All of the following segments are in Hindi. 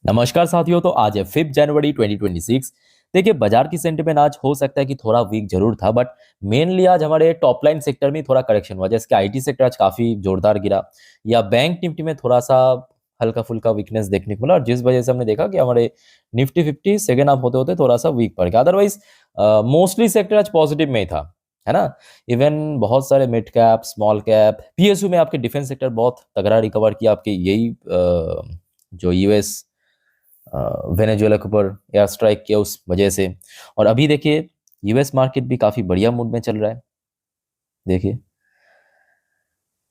नमस्कार साथियों। तो आज है 5 जनवरी 2026। देखिए, बाजार की सेंटिमेंट आज हो सकता है कि थोड़ा वीक जरूर था, बट मेनली आज हमारे टॉप लाइन सेक्टर में थोड़ा करेक्शन हुआ। जैसे कि आईटी सेक्टर आज काफी जोरदार गिरा, या बैंक निफ्टी में थोड़ा सा हल्का फुल्का वीकनेस देखने को मिला, और जिस वजह से हमने देखा कि हमारे निफ्टी 50 सेकेंड हाफ होते होते थोड़ा सा वीक पड़ गया। अदरवाइज मोस्टली सेक्टर आज पॉजिटिव में ही था, है ना। इवन बहुत सारे mid cap, small cap, PSU में आपके डिफेंस सेक्टर बहुत तगड़ा रिकवर किया। आपके यही जो यूएस वेनेजुएला के ऊपर एयर स्ट्राइक किया उस वजह से। और अभी देखिए, यूएस मार्केट भी काफी बढ़िया मूड में चल रहा है। देखिए,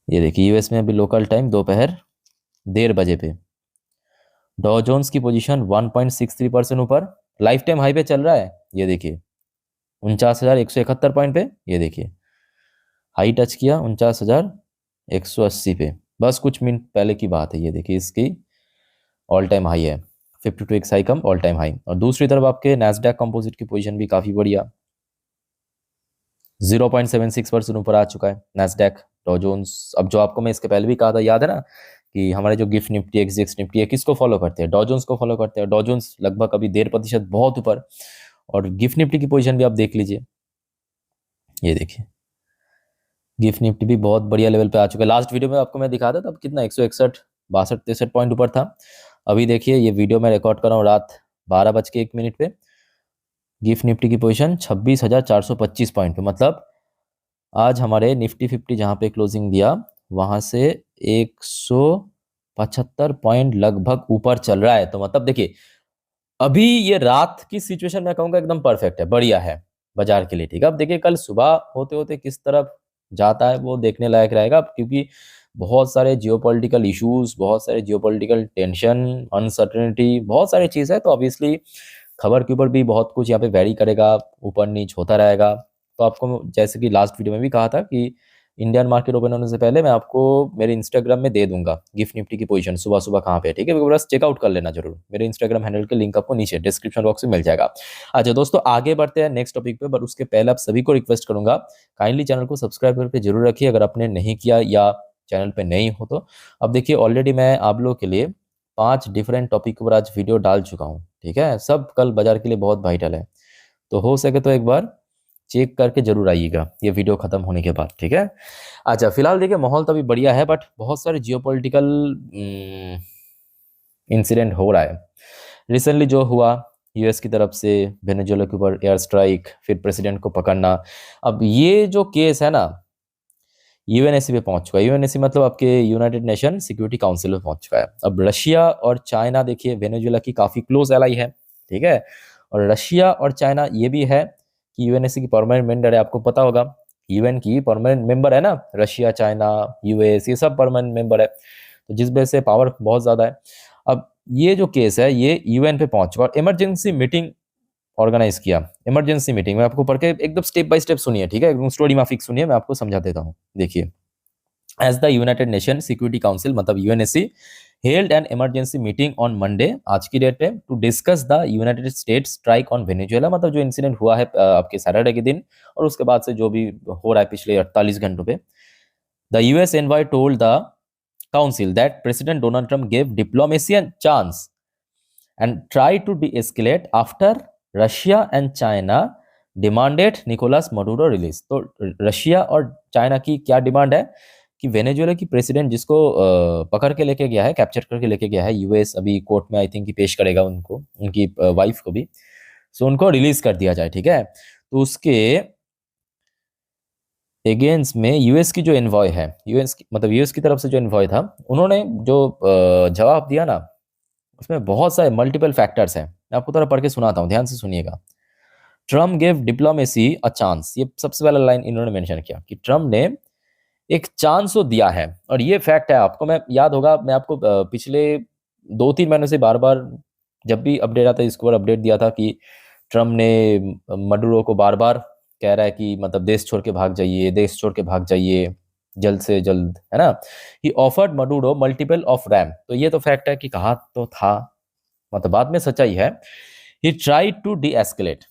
ये देखिए, यूएस में अभी लोकल टाइम दोपहर 1:30 बजे पे डॉ जोन्स की पोजीशन 1.63% ऊपर लाइफ टाइम हाई पे चल रहा है। ये देखिए, 49,171 पॉइंट पे। ये देखिए, हाई टच किया 49,180 पे, बस कुछ मिनट पहले की बात है। ये देखिए, इसकी ऑल टाइम हाई है। 52 x high come all time high. और दूसरी तरफ आपके नैस्डैक कंपोजिट की पोजीशन भी काफी बढ़िया, 0.76% ऊपर आ चुका है नैस्डैक। डॉ जोन्स, अब जो आपको मैं इसके पहले भी कहा था, याद है ना, कि हमारे जो गिफ्ट निफ्टी, एक्सजेक्स निफ्टी है, किसको फॉलो करते हैं? डॉ जोन्स को फॉलो करते हैं। डॉ जोन्स लगभग अभी 1.5% बहुत ऊपर। और गिफ्ट निफ्टी की पोजीशन भी आप देख लीजिए। ये देखिए, गिफ्ट निफ्टी भी बहुत बढ़िया लेवल पे आ चुका है। लास्ट वीडियो में आपको मैं दिखा था तब कितना 161, 62, 63 पॉइंट ऊपर था। अभी देखिए, ये वीडियो मैं रिकॉर्ड कर रहा हूँ रात 12:01 पे। गिफ्ट निफ्टी की पोजीशन 26,425 पॉइंट पे। मतलब आज हमारे निफ्टी 50 जहाँ पे क्लोजिंग दिया, वहां से 175 पॉइंट लगभग ऊपर चल रहा है। तो मतलब देखिए, अभी ये रात की सिचुएशन मैं कहूँगा एकदम परफेक्ट है, बढ़िया है बाजार के लिए। ठीक है, अब देखिए कल सुबह होते होते किस तरफ जाता है वो देखने लायक रहेगा, क्योंकि बहुत सारे जियोपॉलिटिकल इश्यूज, बहुत सारे जियोपॉलिटिकल टेंशन, अनसर्टेनिटी, बहुत सारी चीज़ है। तो ऑब्वियसली खबर के ऊपर भी बहुत कुछ यहाँ पे वेरी करेगा, ऊपर नीच होता रहेगा। तो आपको जैसे कि लास्ट वीडियो में भी कहा था कि इंडियन मार्केट ओपन होने से पहले मैं आपको मेरे इंस्टाग्राम में दे दूंगा गिफ्ट निफ्टी की पोजीशन सुबह सुबह कहाँ पे है। ठीक है, बस चेकआउट कर लेना जरूर। मेरे इंस्टाग्राम हैंडल के लिंक आपको नीचे डिस्क्रिप्शन बॉक्स में मिल जाएगा। अच्छा दोस्तों, आगे बढ़ते हैं नेक्स्ट टॉपिक पे, बट उसके पहले आप सभी को रिक्वेस्ट करूंगा, काइंडली चैनल को सब्सक्राइब करके जरूर रखिए अगर आपने नहीं किया या चैनल पे नहीं हो तो। अब देखिए, ऑलरेडी मैं आप लोगों के लिए 5 डिफरेंट टॉपिक पर आज वीडियो डाल चुका हूँ। ठीक है, सब कल बाजार के लिए बहुत वाइटल है। तो हो सके तो एक बार चेक करके जरूर आइएगा ये वीडियो खत्म होने के बाद। ठीक है। अच्छा, फिलहाल देखिए, माहौल तो अभी बढ़िया है, बट बहुत सारे जियोपॉलिटिकल इंसिडेंट हो रहा है। रिसेंटली जो हुआ, यूएस की तरफ से वेनेजुएला के ऊपर एयर स्ट्राइक, फिर प्रेसिडेंट को पकड़ना। अब ये जो केस है ना, यूएनएससी पे पहुंच चुका है। यूएनएससी मतलब आपके यूनाइटेड नेशन सिक्योरिटी काउंसिल में पहुंच चुका है। अब रशिया और चाइना देखिए वेनेजुएला की काफी क्लोज एलाई है। ठीक है, और रशिया और चाइना ये भी है कि यूएनएससी की परमानेंट मेंबर है। आपको पता होगा, यूएन की परमानेंट मेंबर है ना, रशिया, चाइना, यूएस, ये सब परमानेंट मेंबर है। तो जिस वजह से पावर बहुत ज्यादा है। अब ये जो केस है ये यूएन पे पहुंच चुका और इमरजेंसी मीटिंग ऑर्गेनाइज किया। इमरजेंसी मीटिंग में आपको पढ़ के एकदम स्टेप बाय स्टेप सुनिए। ठीक है, एकदम स्टोरी माफिक सुनिए, मैं आपको समझा देता हूँ। देखिए, as the United Nation Security Council मतलब UNSC held an emergency meeting on Monday, आज की डेट पे, to discuss the United States strike on Venezuela. मतलब जो इंसिडेंट हुआ है आपके सैटरडे के दिन, और उसके बाद से जो भी हो रहा है पिछले 48 घंटों पे। The US NY told the council that President Donald Trump gave diplomacy a chance and tried to de-escalate after Russia and China demanded Nicolas Maduro release। तो रशिया और चाइना की क्या डिमांड है कि वेनेजुएला की प्रेसिडेंट जिसको पकड़ के लेके गया है, कैप्चर करके लेके गया है यूएस, अभी कोर्ट में आई थिंक कि पेश करेगा उनको, उनकी वाइफ को भी, सो उनको रिलीज कर दिया जाए। ठीक है, तो उसके अगेंस्ट में यूएस की जो एनवॉय है, यूएस की मतलब यूएस की तरफ से जो एनवॉय था, उन्होंने जो जवाब दिया ना, उसमें बहुत सारे मल्टीपल फैक्टर्स हैं। मैं आपको थोड़ा पढ़ के सुनाता हूँ, ध्यान से सुनिएगा। Trump gave diplomacy a chance, ये सबसे पहला लाइन इन्होंने मेंशन किया कि ट्रम्प ने एक चांस तो दिया है। और ये फैक्ट है, आपको मैं याद होगा, मैं आपको पिछले 2-3 महीनों से बार बार जब भी अपडेट आता है इसके ऊपर अपडेट दिया था कि ट्रम्प ने मडुरो को बार बार कह रहा है कि मतलब देश छोड़ के भाग जाइए, देश छोड़ के भाग जाइए जल्द से जल्द, है ना। He offered Maduro multiple off ramp. तो ये तो फैक्ट है कि कहा तो था, मतलब बाद में सच्चाई है। He tried to de-escalate.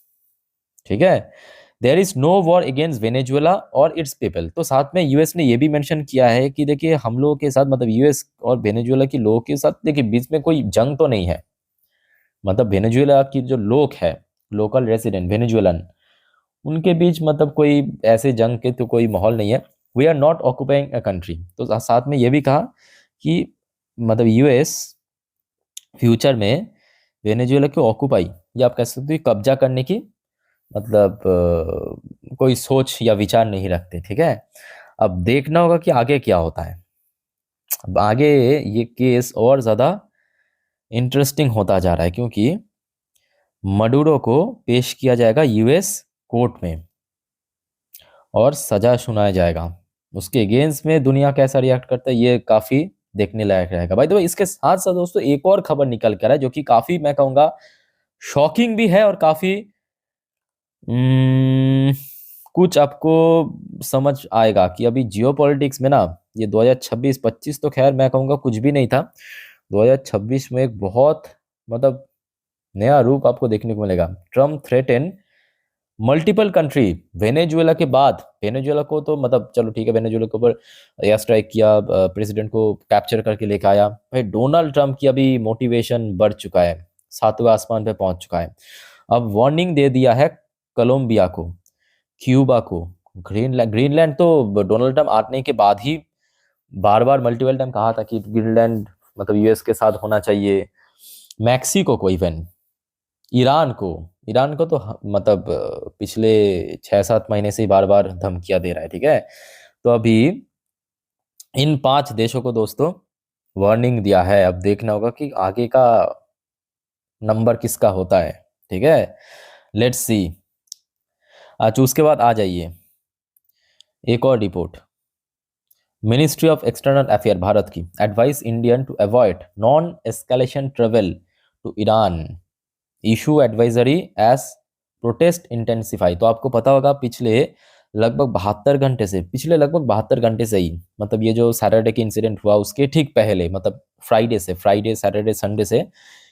ठीक है, there is no war against Venezuela और इट्स पीपल। तो साथ में यूएस ने ये भी मेंशन किया है कि देखिए, हम लोगों के साथ मतलब यूएस और वेनेजुएला के लोगों के साथ देखिए बीच में कोई जंग तो नहीं है। मतलब वेनेजुएला की जो लोग है, लोकल रेसिडेंट वेनेजुएलन, उनके बीच मतलब कोई ऐसे जंग के तो कोई माहौल नहीं है। We are not occupying a country. तो साथ में ये भी कहा कि मतलब यूएस फ्यूचर में वेनेजुएला को ऑक्युपाई, या आप कह सकते हो कि कब्जा करने की मतलब कोई सोच या विचार नहीं रखते। ठीक है, अब देखना होगा कि आगे क्या होता है। अब आगे ये केस और ज़्यादा इंटरेस्टिंग होता जा रहा है, क्योंकि मडुरो को पेश किया जाएगा यूएस कोर्ट में और सजा सुनाया जाएगा। उसके अगेंस्ट में दुनिया कैसा रिएक्ट करता है, ये काफ़ी देखने लायक रहेगा। भाई, तो इसके साथ साथ दोस्तों एक और खबर निकल कर है जो कि काफ़ी, मैं कहूँगा, शॉकिंग भी है और काफ़ी हम्म, कुछ आपको समझ आएगा कि अभी जियोपॉलिटिक्स में ना, ये 2026-25 तो खैर मैं कहूँगा कुछ भी नहीं था। 2026 में एक बहुत मतलब नया रूप आपको देखने को मिलेगा। Trump threaten multiple country, Venezuela के बाद, वेनेजुएला को तो मतलब चलो ठीक है, वेनेजुएला के ऊपर एयर स्ट्राइक किया, प्रेसिडेंट को कैप्चर करके लेके आया। भाई डोनाल्ड ट्रम्प की अभी मोटिवेशन बढ़ चुका है, सातवें आसमान पे पहुंच चुका है। अब वार्निंग दे दिया है कोलंबिया को, क्यूबा को, ग्रीनलैंड। ग्रीनलैंड तो डोनाल्ड ट्रम्प आने के बाद ही बार बार मल्टीपल टाइम कहा था कि ग्रीनलैंड मतलब यूएस के साथ होना चाहिए। मैक्सिको को, इवन ईरान को, ईरान को तो मतलब पिछले 6-7 महीने से ही बार बार धमकियां दे रहा है। ठीक है, तो अभी इन 5 देशों को दोस्तों वार्निंग दिया है। अब देखना होगा कि आगे का नंबर किसका होता है। ठीक है, लेट्स सी। अच्छा, उसके बाद आ जाइए एक और report. Ministry of external Affair Bharat की advice Indian to avoid non escalation travel to Iran, issue advisory as protest intensify. तो आपको पता होगा पिछले लगभग 72 घंटे से ही, मतलब ये जो सैटरडे के इंसिडेंट हुआ उसके ठीक पहले, मतलब फ्राइडे सैटरडे संडे से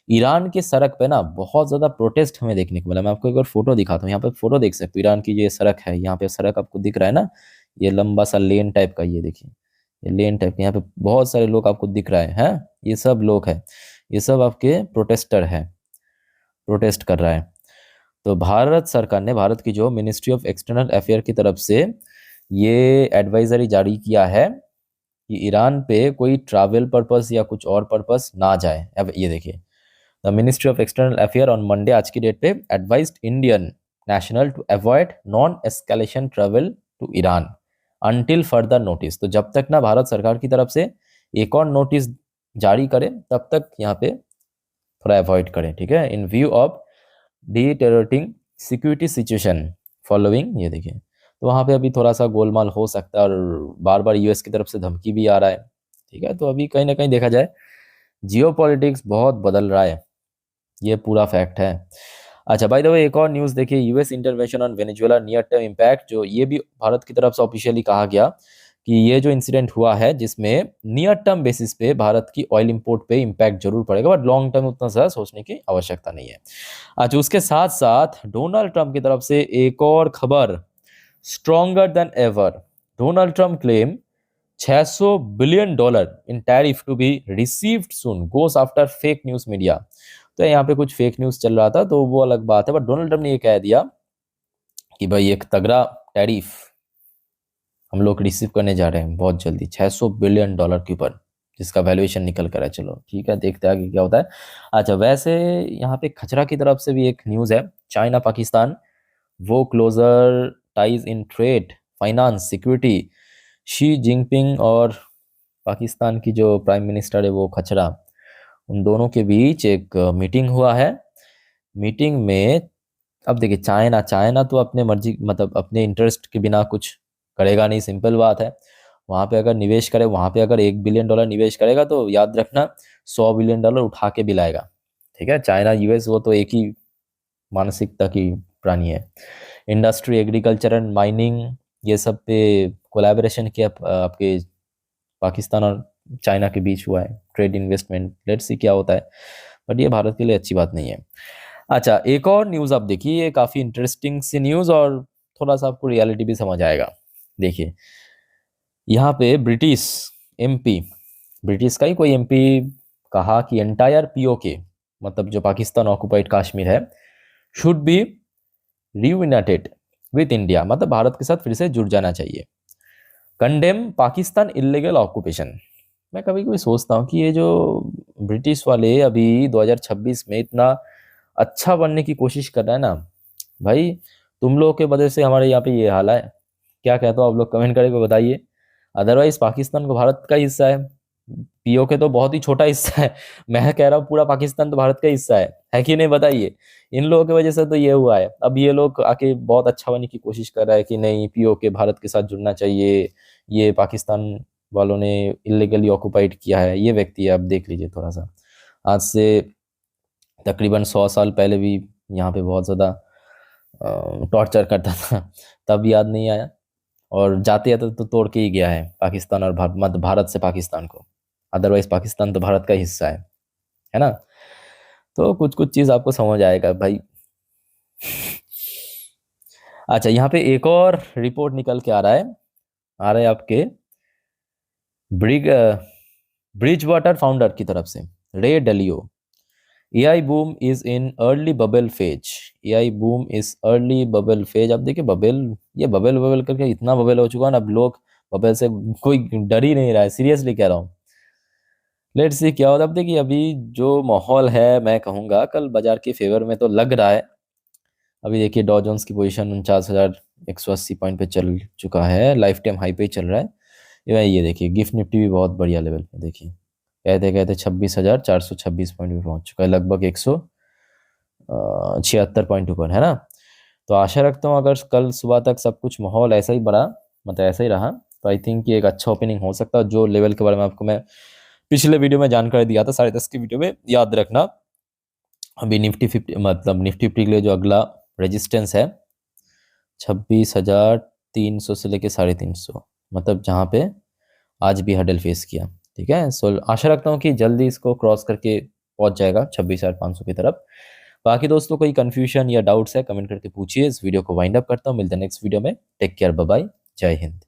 ईरान की सड़क पे ना बहुत ज़्यादा प्रोटेस्ट हमें देखने को मिला। मैं आपको एक बार फोटो दिखाता हूँ, यहाँ पे फोटो देख सकते हो। ईरान की ये सड़क है, यहाँ पे सड़क आपको दिख रहा है ना, ये लंबा सा लेन टाइप का, ये देखिए, ये लेन टाइप का, यहाँ पे बहुत सारे लोग आपको दिख रहा है, हैं? ये सब लोग हैं, ये सब आपके प्रोटेस्टर हैं, प्रोटेस्ट कर रहा है। तो भारत सरकार ने, भारत की जो मिनिस्ट्री ऑफ एक्सटर्नल अफेयर की तरफ से ये एडवाइजरी जारी किया है कि ईरान पे कोई ट्रैवल पर्पस या कुछ और पर्पस ना जाए। अब ये देखिए, the ministry of external affair on Monday, आज की डेट पे, advised Indian national to avoid non escalation travel to Iran until further notice. तो जब तक ना भारत सरकार की तरफ से एक और नोटिस जारी करे तब तक यहाँ पे थोड़ा अवॉइड करें। ठीक है, इन view of deteriorating security situation following, ये देखिए, तो वहाँ पे अभी थोड़ा सा गोलमाल हो सकता है और बार बार यूएस की तरफ से धमकी भी आ रहा है। ठीक है, तो अभी कहीं ना कहीं देखा जाए जियोपॉलिटिक्स बहुत बदल रहा है, ये पूरा फैक्ट है। अच्छा, बाय द वे एक और न्यूज़ देखिए, US intervention on Venezuela near term impact, जो ये भी भारत की तरफ से ऑफिशियली कहा गया कि ये जो इंसिडेंट हुआ है जिसमें नियर टर्म बेसिस पे भारत की ऑयल इंपोर्ट पे इम्पैक्ट जरूर पड़ेगा, बट लॉन्ग टर्म उतना ज़्यादा सोचने की आवश्यकता नहीं है। अच्छा, उसके साथ साथ डोनाल्ड ट्रंप की तरफ से एक और खबर, stronger than ever. Donald Trump claim $600 billion in tariff to be received soon goes after fake news media. तो यहाँ पे कुछ फेक न्यूज चल रहा था तो वो अलग बात है, बट डोनाल्ड ट्रंप ने ये कह दिया कि भाई एक तगड़ा टैरिफ हम लोग रिसीव करने जा रहे हैं बहुत जल्दी, $600 बिलियन के ऊपर, जिसका वैल्यूएशन निकल कर है। चलो ठीक है, देखते हैं आगे क्या होता है। अच्छा, वैसे यहाँ पे खचरा की तरफ से भी एक न्यूज़ है, चाइना पाकिस्तान वो closer ties in trade, finance, security. Xi Jinping और पाकिस्तान की जो प्राइम मिनिस्टर है वो खचरा, उन दोनों के बीच एक मीटिंग हुआ है। मीटिंग में अब देखिए, चाइना चाइना तो अपने मर्जी मतलब अपने इंटरेस्ट के बिना कुछ करेगा नहीं, सिंपल बात है। वहाँ पे अगर निवेश करे, वहाँ पे अगर $1 बिलियन निवेश करेगा तो याद रखना $100 बिलियन उठा के भी लाएगा। ठीक है, चाइना यूएस वो तो एक ही मानसिकता की प्राणी है। इंडस्ट्री, एग्रीकल्चर एंड माइनिंग, ये सब पे कोलैबोरेशन किया आपके पाकिस्तान और चाइना के बीच हुआ है, ट्रेड इन्वेस्टमेंट। लेट्स सी क्या होता है, बट ये भारत के लिए अच्छी बात नहीं है। अच्छा, एक और न्यूज़ आप देखिए, ये काफ़ी इंटरेस्टिंग सी न्यूज़ और थोड़ा सा आपको रियलिटी भी समझ आएगा। देखिए, यहाँ पे ब्रिटिश एमपी, ब्रिटिश का ही कोई एमपी कहा कि एंटायर पीओके मतलब जो पाकिस्तान ऑक्युपाइड कश्मीर है, should be reunited with India, मतलब भारत के साथ फिर से जुड़ जाना चाहिए। Condemn Pakistan illegal occupation. मैं कभी कभी सोचता हूँ कि ये जो ब्रिटिश वाले अभी 2026 में इतना अच्छा बनने की कोशिश कर रहा है ना, भाई तुम लोगों के वजह से हमारे यहाँ पे ये हाल है। क्या कहते हो आप लोग, कमेंट करके बताइए। अदरवाइज पाकिस्तान को भारत का हिस्सा है, पीओके तो बहुत ही छोटा हिस्सा है। मैं कह रहा हूँ पूरा पाकिस्तान तो भारत का हिस्सा है कि नहीं, बताइए। इन लोगों की वजह से तो ये हुआ है। अब ये लोग आके बहुत अच्छा बनने की कोशिश कर रहा है कि नहीं, पीओके भारत के साथ जुड़ना चाहिए, ये पाकिस्तान वालों ने इलीगली ऑक्युपाइड किया है। ये व्यक्ति है, आप देख लीजिए थोड़ा सा, आज से तकरीबन 100 साल पहले भी यहाँ पे बहुत ज़्यादा टॉर्चर करता था, तब याद नहीं आया। और जाते जाते तो तोड़ के ही गया है पाकिस्तान और मध्य भारत से पाकिस्तान को। अदरवाइज पाकिस्तान तो भारत का हिस्सा है ना। तो कुछ कुछ चीज़ आपको समझ आएगा भाई। अच्छा, यहाँ पे एक और रिपोर्ट निकल के आ रहा है आपके ब्रिग ब्रिज वाटर फाउंडर की तरफ से, Ray Dalio. AI boom is in early bubble phase. AI boom is early bubble phase. अब देखिए बबल, ये बबल बबल करके इतना बबल हो चुका है ना, अब लोग बबल से कोई डर ही नहीं रहा है, सीरियसली कह रहा हूँ। लेट्स सी क्या होता है। अब देखिए अभी जो माहौल है, मैं कहूँगा कल बाजार के फेवर में तो लग रहा है। अभी देखिए डॉ जोन्स की पोजीशन 49,180 पॉइंट पे चल चुका है, लाइफ टाइम हाई पे ही चल रहा है। ये देखिए गिफ्ट निफ्टी भी बहुत बढ़िया लेवल पे, देखिए कहते कहते 26,426 पॉइंट पे पहुंच चुका है, लगभग 176 पॉइंट ऊपर, है ना। तो आशा रखता हूँ अगर कल सुबह तक सब कुछ माहौल ऐसा ही बड़ा, मतलब ऐसा ही रहा, तो आई थिंक कि एक अच्छा ओपनिंग हो सकता है। जो लेवल के बारे में आपको मैं पिछले वीडियो में जानकारी दिया था 10:30 की वीडियो में, याद रखना। अभी निफ्टी 50, मतलब निफ्टी 50 के लिए जो अगला रेजिस्टेंस है 26,300 से लेके 350, मतलब जहाँ पे आज भी हडल फेस किया। ठीक है, सो आशा रखता हूँ कि जल्दी इसको क्रॉस करके पहुंच जाएगा 26,500 की तरफ। बाकी दोस्तों कोई कंफ्यूजन या डाउट्स है कमेंट करके पूछिए। इस वीडियो को वाइंड अप करता हूँ, मिलते हैं नेक्स्ट वीडियो में। टेक केयर, बाय बाय, जय हिंद।